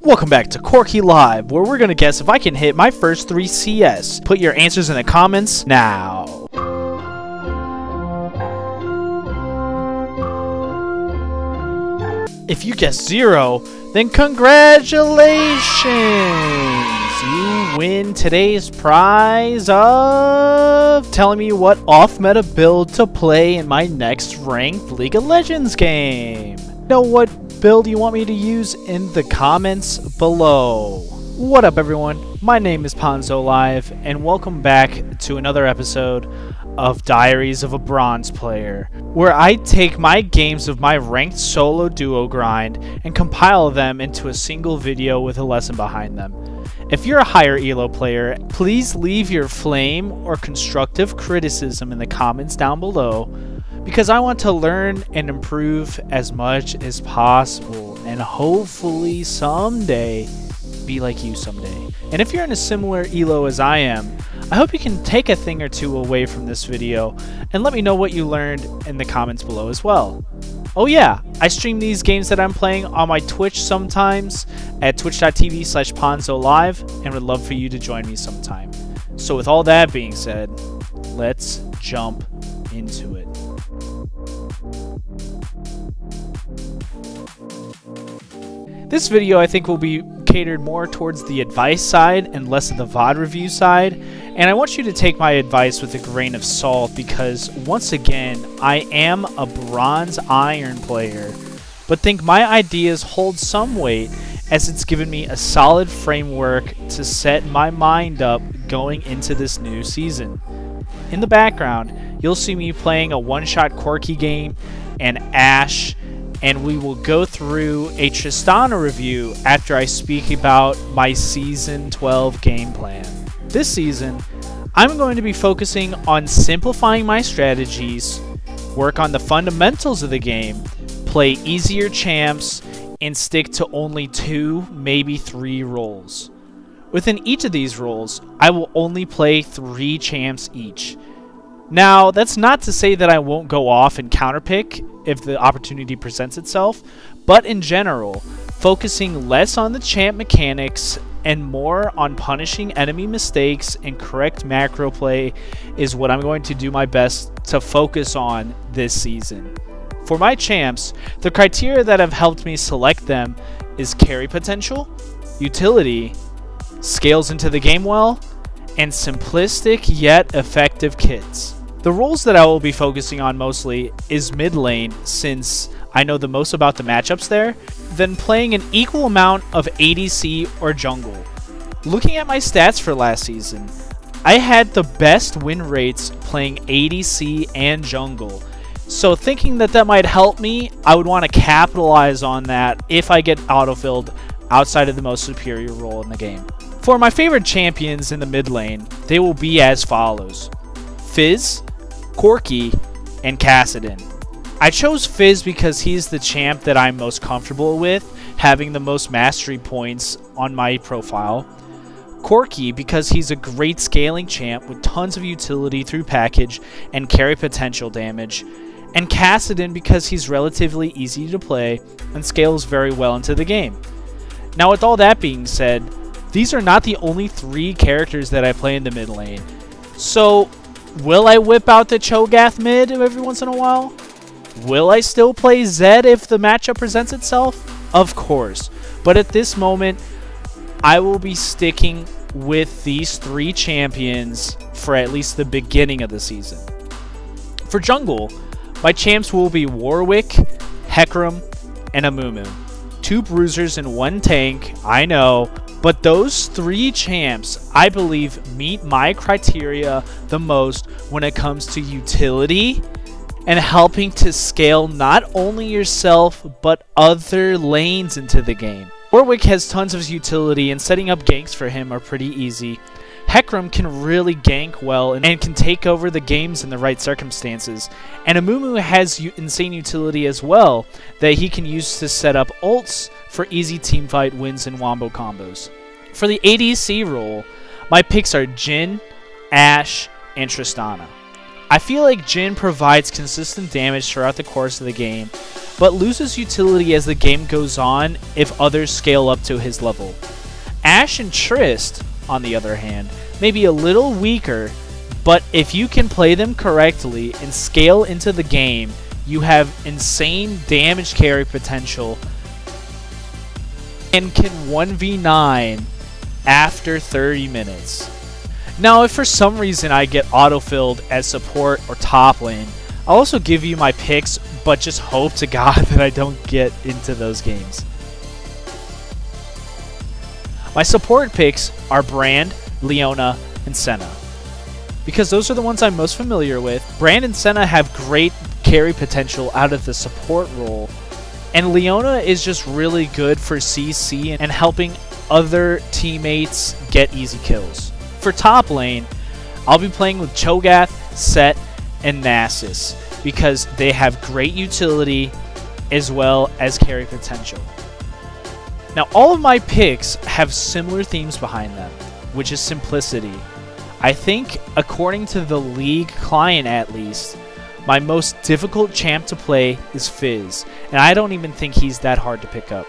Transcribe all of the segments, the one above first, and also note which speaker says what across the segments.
Speaker 1: Welcome back to Corky Live, where we're gonna guess if I can hit my first 3 CS. Put your answers in the comments now. If you guessed 0, then congratulations! You win today's prize of telling me what off-meta build to play in my next ranked League of Legends game. Know what build you want me to use in the comments below. What up everyone, my name is PonzoLive and welcome back to another episode of Diaries of a Bronze Player, where I take my games of my ranked solo duo grind and compile them into a single video with a lesson behind them. If you're a higher elo player, please leave your flame or constructive criticism in the comments down below, because I want to learn and improve as much as possible and hopefully someday be like you someday. And if you're in a similar elo as I am, I hope you can take a thing or two away from this video and let me know what you learned in the comments below as well. Oh yeah, I stream these games that I'm playing on my Twitch sometimes at twitch.tv/PonzoLive and would love for you to join me sometime. So with all that being said, let's jump into it. This video I think will be catered more towards the advice side and less of the VOD review side, and I want you to take my advice with a grain of salt because once again I am a bronze iron player, but think my ideas hold some weight as it's given me a solid framework to set my mind up going into this new season. In the background you'll see me playing a one-shot Corky game and Ashe, and we will go through a Tristana review after I speak about my Season 12 game plan. This season, I'm going to be focusing on simplifying my strategies, work on the fundamentals of the game, play easier champs, and stick to only 2, maybe 3 roles. Within each of these roles, I will only play 3 champs each. Now, that's not to say that I won't go off and counterpick if the opportunity presents itself, but in general, focusing less on the champ mechanics and more on punishing enemy mistakes and correct macro play is what I'm going to do my best to focus on this season. For my champs, the criteria that have helped me select them is carry potential, utility, scales into the game well, and simplistic yet effective kits. The roles that I will be focusing on mostly is mid lane, since I know the most about the matchups there, then playing an equal amount of ADC or jungle. Looking at my stats for last season, I had the best win rates playing ADC and jungle, so thinking that that might help me, I would want to capitalize on that if I get autofilled outside of the most superior role in the game. For my favorite champions in the mid lane, they will be as follows: Fizz, Corky, and Kassadin. I chose Fizz because he's the champ that I'm most comfortable with, having the most mastery points on my profile. Corky because he's a great scaling champ with tons of utility through package and carry potential damage. And Kassadin because he's relatively easy to play and scales very well into the game. Now with all that being said, these are not the only 3 characters that I play in the mid lane. So, will I whip out the Cho'Gath mid every once in a while? Will I still play Zed if the matchup presents itself? Of course. But at this moment, I will be sticking with these 3 champions for at least the beginning of the season. For jungle, my champs will be Warwick, Hecarim, and Amumu. 2 bruisers and 1 tank, I know. But those 3 champs, I believe, meet my criteria the most when it comes to utility and helping to scale not only yourself, but other lanes into the game. Warwick has tons of utility and setting up ganks for him are pretty easy. Hecarim can really gank well and can take over the games in the right circumstances. And Amumu has insane utility as well that he can use to set up ults for easy teamfight wins and wombo combos. For the ADC role, my picks are Jhin, Ashe, and Tristana. I feel like Jhin provides consistent damage throughout the course of the game, but loses utility as the game goes on if others scale up to his level. Ashe and Trist, on the other hand, may be a little weaker, but if you can play them correctly and scale into the game, you have insane damage carry potential and can 1v9 after 30 minutes. Now, if for some reason I get autofilled as support or top lane, I'll also give you my picks, but just hope to God that I don't get into those games. My support picks are Brand, Leona, and Senna, because those are the ones I'm most familiar with. Brand and Senna have great carry potential out of the support role, and Leona is just really good for CC and helping other teammates get easy kills. For top lane, I'll be playing with Cho'Gath, Sett, and Nasus because they have great utility as well as carry potential. Now, all of my picks have similar themes behind them, which is simplicity. I think, according to the League client at least, my most difficult champ to play is Fizz, and I don't even think he's that hard to pick up.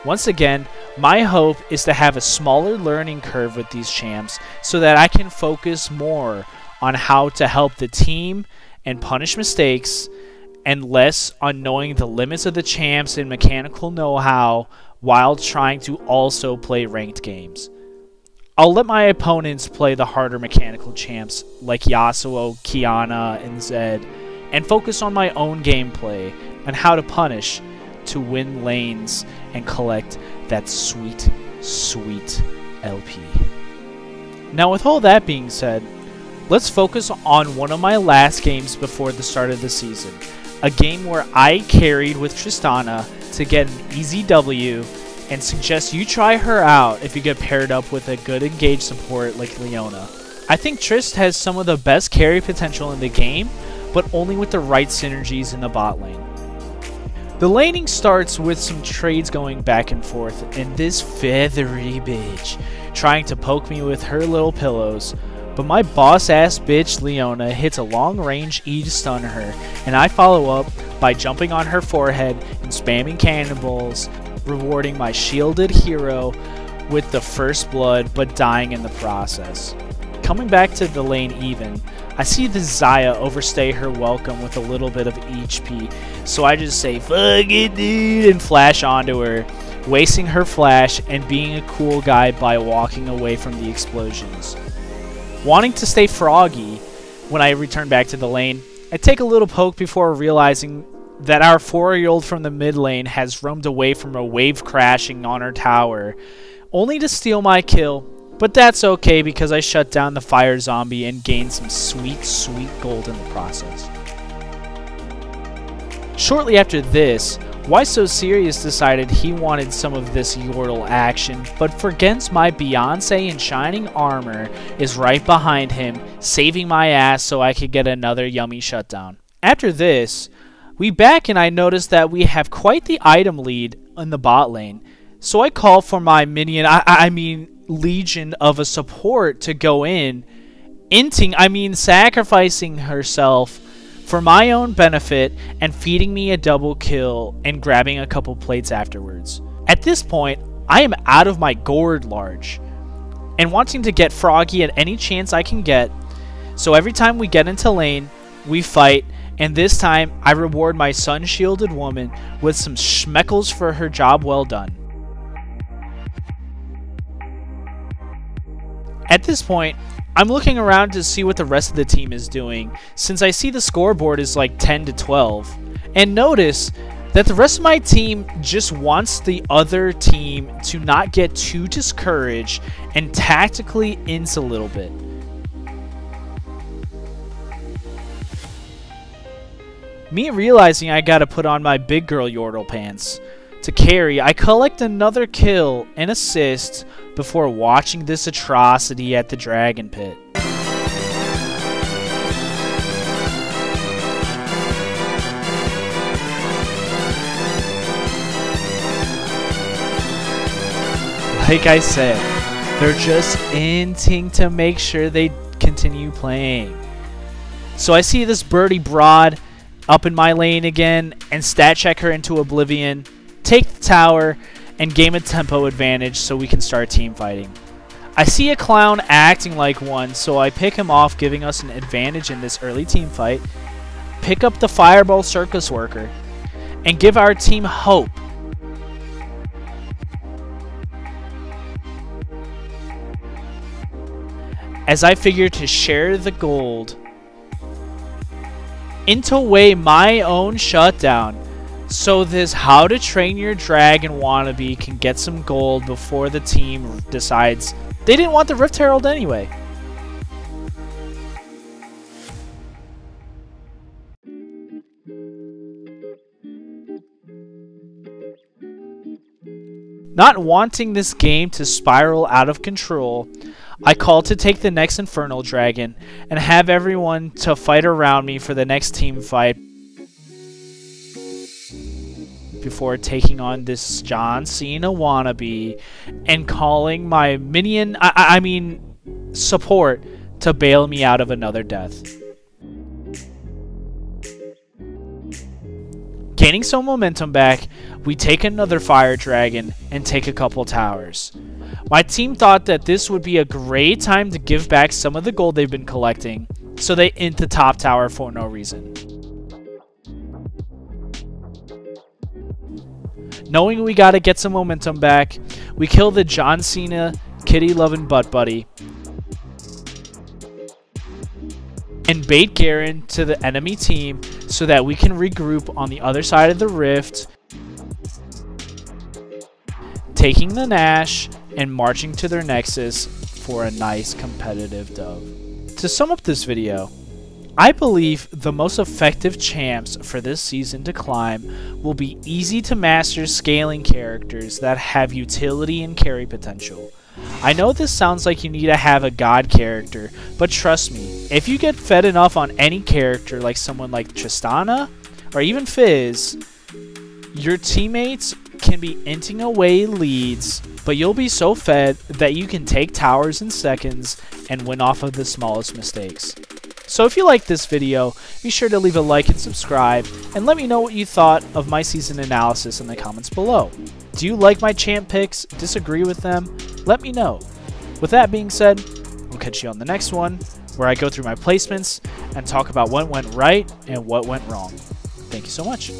Speaker 1: Once again, my hope is to have a smaller learning curve with these champs so that I can focus more on how to help the team and punish mistakes, and less on knowing the limits of the champs and mechanical know-how while trying to also play ranked games. I'll let my opponents play the harder mechanical champs like Yasuo, Qiyana, and Zed, and focus on my own gameplay and how to punish to win lanes and collect that sweet, sweet LP. Now, with all that being said, let's focus on one of my last games before the start of the season. A game where I carried with Tristana to get an easy W, and suggest you try her out if you get paired up with a good engaged support like Leona. I think Trist has some of the best carry potential in the game, but only with the right synergies in the bot lane. The laning starts with some trades going back and forth, and this feathery bitch trying to poke me with her little pillows, but my boss ass bitch Leona hits a long range E to stun her, and I follow up by jumping on her forehead and spamming cannonballs, rewarding my shielded hero with the first blood but dying in the process. Coming back to the lane even, I see the Xayah overstay her welcome with a little bit of HP, so I just say fuck it dude and flash onto her, wasting her flash and being a cool guy by walking away from the explosions. Wanting to stay froggy when I return back to the lane, I take a little poke before realizing that our 4-year-old from the mid lane has roamed away from a wave crashing on her tower, only to steal my kill, but that's okay because I shut down the fire zombie and gained some sweet, sweet gold in the process. Shortly after this, Why So Serious decided he wanted some of this Yordle action, but forgets my Beyonce in shining armor is right behind him, saving my ass so I could get another yummy shutdown. After this, we back and I notice that we have quite the item lead in the bot lane, so I call for my minion, I mean legion of a support to go in, sacrificing herself for my own benefit and feeding me a double kill and grabbing a couple plates afterwards. At this point, I am out of my gourd large and wanting to get froggy at any chance I can get, so every time we get into lane, we fight, and this time I reward my sun-shielded woman with some schmeckles for her job well done. At this point, I'm looking around to see what the rest of the team is doing, since I see the scoreboard is like 10 to 12, and notice that the rest of my team just wants the other team to not get too discouraged and tactically ints a little bit. Me realizing I gotta put on my big girl Yordle pants to carry, I collect another kill and assist before watching this atrocity at the Dragon Pit. Like I said, they're just inting to make sure they continue playing. So I see this birdie broad up in my lane again and stat check her into oblivion, take the tower, and gain a tempo advantage so we can start team fighting. I see a clown acting like one, so I pick him off, giving us an advantage in this early team fight, pick up the Fireball Circus Worker, and give our team hope. As I figure to share the gold into away my own shutdown, so this How to Train Your Dragon wannabe can get some gold before the team decides they didn't want the Rift Herald anyway. Not wanting this game to spiral out of control, I call to take the next Infernal Dragon and have everyone to fight around me for the next team fight before taking on this John Cena wannabe and calling my minion, I mean support, to bail me out of another death. Gaining some momentum back, we take another Fire Dragon and take a couple towers. My team thought that this would be a great time to give back some of the gold they've been collecting, so they int the top tower for no reason. Knowing we gotta get some momentum back, we kill the John Cena kitty loving butt buddy and bait Garen to the enemy team so that we can regroup on the other side of the rift, taking the Nash and marching to their Nexus for a nice competitive dub. To sum up this video, I believe the most effective champs for this season to climb will be easy to master scaling characters that have utility and carry potential. I know this sounds like you need to have a god character, but trust me, if you get fed enough on any character like someone like Tristana or even Fizz, your teammates can be inting away leads, but you'll be so fed that you can take towers in seconds and win off of the smallest mistakes. So if you liked this video, be sure to leave a like and subscribe, and let me know what you thought of my season analysis in the comments below. Do you like my champ picks? Disagree with them? Let me know. With that being said, we'll catch you on the next one, where I go through my placements and talk about what went right and what went wrong. Thank you so much.